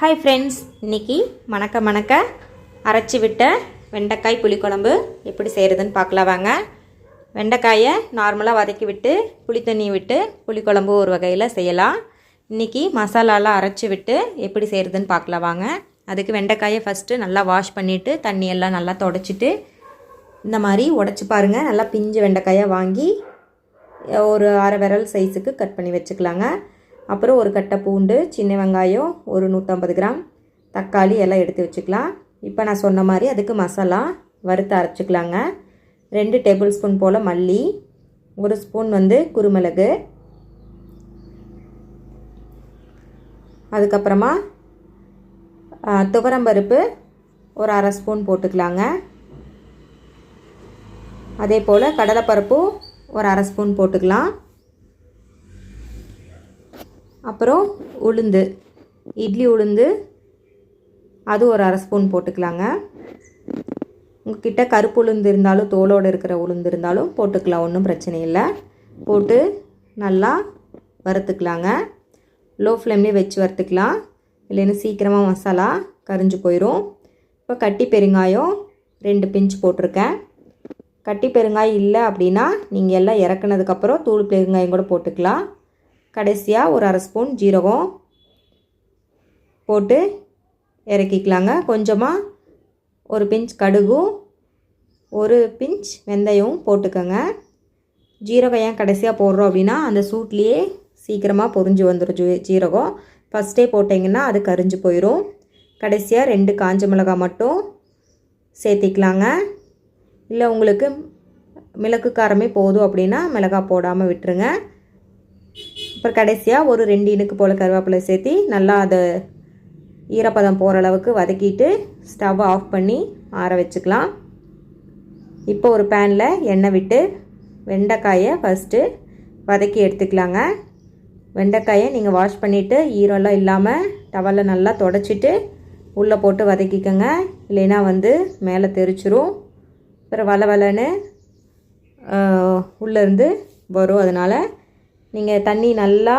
Hi friends, இன்றைக்கி மணக்க அரைச்சி விட்ட வெண்டைக்காய் புளிக்குழம்பு எப்படி செய்கிறதுன்னு பார்க்கலாம் வாங்க. வெண்டைக்காயை நார்மலாக வதக்கி விட்டு புளித்தண்ணி விட்டு புளிக்குழம்பு ஒரு வகையில் செய்யலாம். இன்றைக்கி மசாலாலாம் அரைச்சி விட்டு எப்படி செய்கிறதுன்னு பார்க்கலாம் வாங்க. அதுக்கு வெண்டைக்காயை ஃபஸ்ட்டு நல்லா வாஷ் பண்ணிவிட்டு தண்ணியெல்லாம் நல்லா தொடச்சிட்டு இந்த மாதிரி உடச்சி பாருங்கள். நல்லா பிஞ்சு வெண்டைக்காயை வாங்கி ஒரு அரை விரல் சைஸுக்கு கட் பண்ணி வச்சுக்கலாங்க. அப்புறம் ஒரு கட்டை பூண்டு, சின்ன வெங்காயம், ஒரு 150 கிராம் தக்காளி எல்லாம் எடுத்து வச்சுக்கலாம். இப்போ நான் சொன்ன மாதிரி அதுக்கு மசாலா வறுத்து அரைச்சிக்கலாங்க. 2 டேபிள் ஸ்பூன் போல் மல்லி, 1 ஸ்பூன் குருமிளகு, அதுக்கப்புறமா துவரம்பருப்பு ஒரு அரை ஸ்பூன் போட்டுக்கலாங்க. அதே போல் கடலைப்பருப்பும் ஒரு அரை ஸ்பூன் போட்டுக்கலாம். அப்புறம் உளுந்து, இட்லி உளுந்து, அது ஒரு அரை ஸ்பூன் போட்டுக்கலாங்க. உங்கள்கிட்ட கருப்பு உளுந்து இருந்தாலும் தோலோடு இருக்கிற உளுந்து இருந்தாலும் போட்டுக்கலாம், ஒன்றும் பிரச்சனை இல்லை. போட்டு நல்லா வறுத்துக்கலாங்க. லோ ஃப்ளேம்லேயே வச்சு வறுத்துக்கலாம், இல்லைன்னா சீக்கிரமாக மசாலா கரிஞ்சு போயிடும். இப்போ கட்டி பெருங்காயம் 2 பிஞ்ச் போட்டிருக்கேன். கட்டி பெருங்காயம் இல்லை அப்படின்னா நீங்கள் எல்லாம் இறக்குனதுக்கப்புறம் தூள் பெருங்காயம் கூட போட்டுக்கலாம். கடைசியாக ஒரு அரை ஸ்பூன் ஜீரகம் போட்டு இறக்கிக்கலாங்க. கொஞ்சமாக ஒரு பிஞ்ச் கடுகும் ஒரு பிஞ்ச் வெந்தயம் போட்டுக்கோங்க. ஜீரகம் ஏன் கடைசியாக போடுறோம் அப்படின்னா அந்த சூட்லேயே சீக்கிரமாக பொரிஞ்சு வந்துடும். ஜீரகம் ஃபஸ்ட்டே போட்டிங்கன்னா அது கரிஞ்சு போயிடும். கடைசியாக 2 காஞ்ச மிளகாய் மட்டும் சேர்த்திக்கலாங்க. இல்லை உங்களுக்கு மிளகு காரமே போதும் அப்படின்னா மிளகாய் போடாமல் விட்டுருங்க. அப்புறம் கடைசியாக ஒரு 2 இனுக்கு போல் கருவேப்பிலை சேர்த்தி நல்லா அதை ஈரப்பதம் போகிற அளவுக்கு வதக்கிட்டு ஸ்டவ் ஆஃப் பண்ணி ஆற வச்சுக்கலாம். இப்போ ஒரு பேனில் எண்ணெய் விட்டு வெண்டைக்காயை ஃபஸ்ட்டு வதக்கி எடுத்துக்கலாங்க. வெண்டைக்காயை நீங்கள் வாஷ் பண்ணிவிட்டு ஈரம்லாம் இல்லாமல் டவலில் நல்லா தொடச்சிட்டு உள்ளே போட்டு வதக்கிக்கோங்க. இல்லைன்னா மேலே தெரிச்சிரும். அப்புறம் வளன்னு உள்ளேருந்து வரும். அதனால் நீங்கள் தண்ணி நல்லா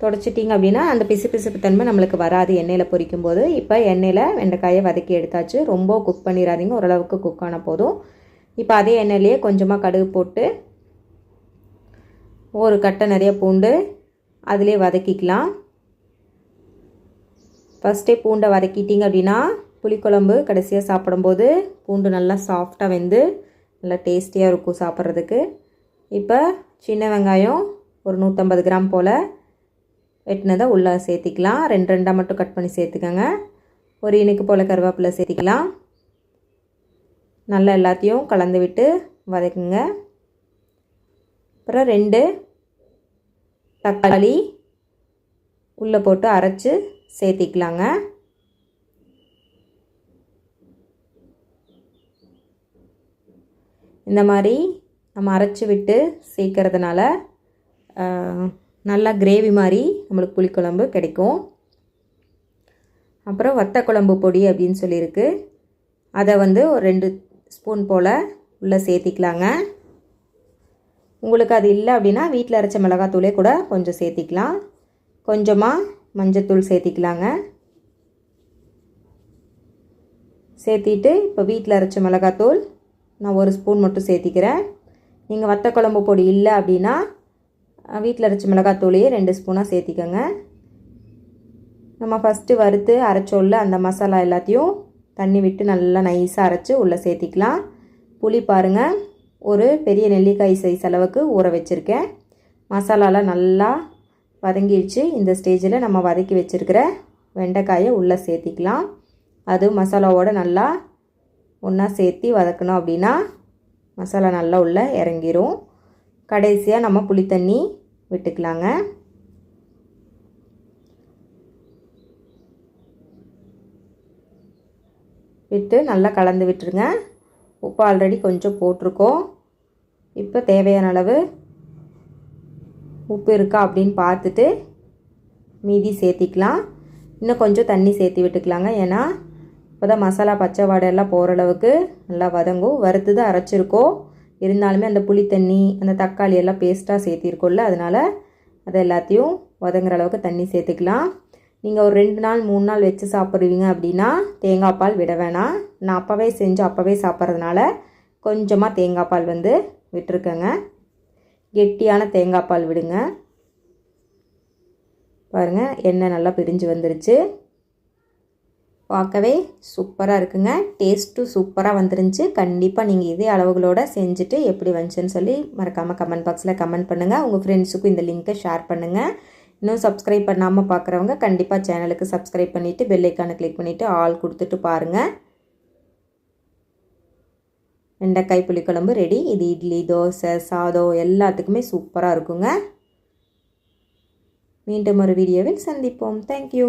தொடச்சிட்டிங்க அப்படின்னா அந்த பிசுப்பு தன்மை நம்மளுக்கு வராது எண்ணெயில் பொரிக்கும் போது. இப்போ எண்ணெயில் வெண்டைக்காயை வதக்கி எடுத்தாச்சு. ரொம்ப குக் பண்ணிடாதீங்க, ஓரளவுக்கு குக் ஆன போதும். இப்போ அதே எண்ணெயிலேயே கொஞ்சமாக கடுகு போட்டு ஒரு கட்டை நிறைய பூண்டு அதிலே வதக்கிக்கலாம். ஃபஸ்ட்டே பூண்டை வதக்கிட்டிங்க அப்படின்னா புளிக்குழம்பு கடைசியாக சாப்பிடும்போது பூண்டு நல்லா சாஃப்டாக வெந்து நல்லா டேஸ்டியாக இருக்கும் சாப்பிட்றதுக்கு. இப்போ சின்ன வெங்காயம் ஒரு 150 கிராம் போல் வெட்டினதை உள்ளே சேர்த்திக்கலாம். 2 மட்டும் கட் பண்ணி சேர்த்துக்கோங்க. ஒரு இனுக்கு போல் கருவேப்பிலை சேர்த்திக்கலாம். நல்லா எல்லாத்தையும் கலந்து விட்டு வதக்குங்க. அப்புறம் 2 தக்காளி உள்ளே போட்டு அரைச்சி சேர்த்திக்கலாங்க. இந்த மாதிரி நம்ம அரைச்சி விட்டு சேர்க்கறதுனால நல்லா கிரேவி மாதிரி நம்மளுக்கு புளிக்குழம்பு கிடைக்கும். அப்புறம் வத்த குழம்பு பொடி அப்படின்னு சொல்லியிருக்கு, அதை ஒரு 2 ஸ்பூன் போல் உள்ளே சேர்த்திக்கலாங்க. உங்களுக்கு அது இல்லை அப்படின்னா வீட்டில் அரைச்ச மிளகாத்தூளே கூட கொஞ்சம் சேர்த்திக்கலாம். கொஞ்சமாக மஞ்சத்தூள் சேர்த்திக்கலாங்க. சேர்த்திட்டு இப்போ வீட்டில் அரைச்ச மிளகாத்தூள் நான் 1 ஸ்பூன் மட்டும் சேர்த்திக்கிறேன். நீங்கள் வத்த குழம்பு பொடி இல்லை அப்படின்னா வீட்டில் அரைச்ச மிளகாத்தூளையே 2 ஸ்பூனாக சேர்த்திக்கோங்க. நம்ம ஃபஸ்ட்டு வறுத்து அரைச்சோல்ல அந்த மசாலா எல்லாத்தையும் தண்ணி விட்டு நல்லா நைஸாக அரைச்சி உள்ளே சேர்த்திக்கலாம். புளி பாருங்கள், ஒரு பெரிய நெல்லிக்காய் சைஸ் அளவுக்கு ஊற வச்சுருக்கேன். மசாலாலாம் நல்லா வதங்கிடுச்சு. இந்த ஸ்டேஜில் நம்ம வதக்கி வச்சுருக்கிற வெண்டைக்காயை உள்ளே சேர்த்திக்கலாம். அது மசாலாவோடு நல்லா ஒன்றா சேர்த்தி வதக்கணும் அப்படின்னா மசாலா நல்லா உள்ளே இறங்கிரும். கடைசியாக நம்ம புளித்தண்ணி விட்டுக்கலாங்க. விட்டு நல்லா கலந்து விட்டுருங்க. உப்பு ஆல்ரெடி கொஞ்சம் போட்டிருக்கோம். இப்போ தேவையான அளவு உப்பு இருக்கா அப்படின்னு பார்த்துட்டு மீதி சேர்த்திக்கலாம். இன்னும் கொஞ்சம் தண்ணி சேர்த்து விட்டுக்கலாங்க. ஏன்னா இப்போ தான் மசாலா பச்சை வாடையெல்லாம் போகிற அளவுக்கு நல்லா வதங்கும். வறுத்து தான் அரைச்சிருக்கோம், இருந்தாலுமே அந்த புளித்தண்ணி அந்த தக்காளி எல்லாம் பேஸ்ட்டாக சேர்த்திருக்கோம்ல, அதனால் அதை எல்லாத்தையும் வதங்குற அளவுக்கு தண்ணி சேர்த்துக்கலாம். நீங்கள் ஒரு 2 நாள் 3 நாள் வச்சு சாப்பிட்றீங்க அப்படின்னா தேங்காய் பால் விட வேணாம். நான் அப்போவே செஞ்சு அப்போவே சாப்பிட்றதுனால கொஞ்சமாக தேங்காய் பால் வந்து விட்டுருக்கேங்க. கெட்டியான தேங்காய் பால் விடுங்க. பாருங்கள் எண்ணெய் நல்லா பிரிஞ்சு வந்துருச்சு. பார்க்கவே சூப்பராக இருக்குங்க. டேஸ்ட்டும் சூப்பராக வந்துருந்துச்சு. கண்டிப்பாக நீங்கள் இதே அளவுகளோடு செஞ்சுட்டு எப்படி வந்துச்சுன்னு சொல்லி மறக்காமல் கமெண்ட் பாக்ஸில் கமெண்ட் பண்ணுங்கள். உங்கள் ஃப்ரெண்ட்ஸுக்கும் இந்த லிங்க்கை ஷேர் பண்ணுங்கள். இன்னும் சப்ஸ்கிரைப் பண்ணாமல் பார்க்குறவங்க கண்டிப்பாக சேனலுக்கு சப்ஸ்கிரைப் பண்ணிவிட்டு பெல் ஐக்கானை கிளிக் பண்ணிவிட்டு ஆல் கொடுத்துட்டு பாருங்கள். வெண்டைக்காய் புளிக்குழம்பு ரெடி. இது இட்லி, தோசை, சாதம் எல்லாத்துக்குமே சூப்பராக இருக்குங்க. மீண்டும் ஒரு வீடியோவில் சந்திப்போம். தேங்க்யூ.